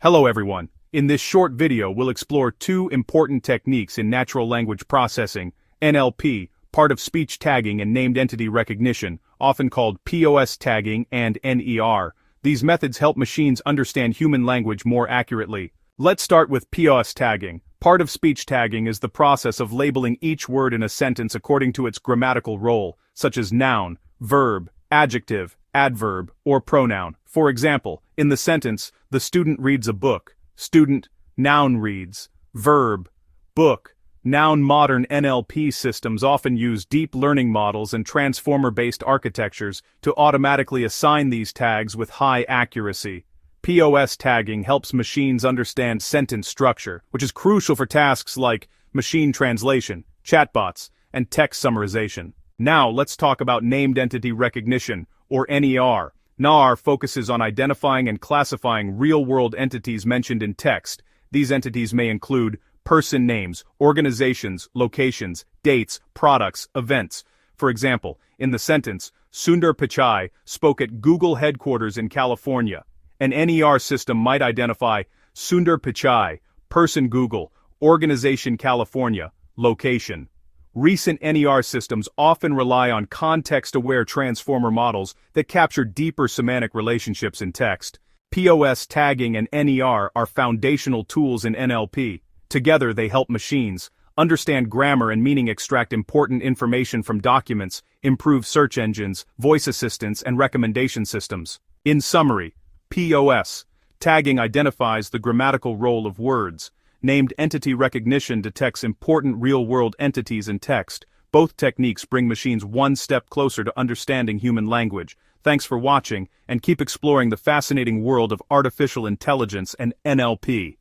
Hello everyone. In this short video we'll explore two important techniques in natural language processing, NLP, part of speech tagging and named entity recognition, often called POS tagging and NER. These methods help machines understand human language more accurately. Let's start with POS tagging. Part of speech tagging is the process of labeling each word in a sentence according to its grammatical role, such as noun, verb, adjective, adverb, or pronoun. For example, in the sentence, the student reads a book, student, noun reads, verb, book. Noun. Modern NLP systems often use deep learning models and transformer-based architectures to automatically assign these tags with high accuracy. POS tagging helps machines understand sentence structure, which is crucial for tasks like machine translation, chatbots, and text summarization. Now let's talk about named entity recognition, or NER. NER focuses on identifying and classifying real-world entities mentioned in text. These entities may include person names, organizations, locations, dates, products, events. For example, in the sentence, Sundar Pichai spoke at Google headquarters in California. An NER system might identify Sundar Pichai, person Google, organization California, location. Recent NER systems often rely on context-aware transformer models that capture deeper semantic relationships in text. POS tagging and NER are foundational tools in NLP. Together they help machines understand grammar and meaning, extract important information from documents, improve search engines, voice assistants, and recommendation systems. In summary, POS tagging identifies the grammatical role of words. Named entity recognition detects important real-world entities in text. Both techniques bring machines one step closer to understanding human language. Thanks for watching, and keep exploring the fascinating world of artificial intelligence and NLP.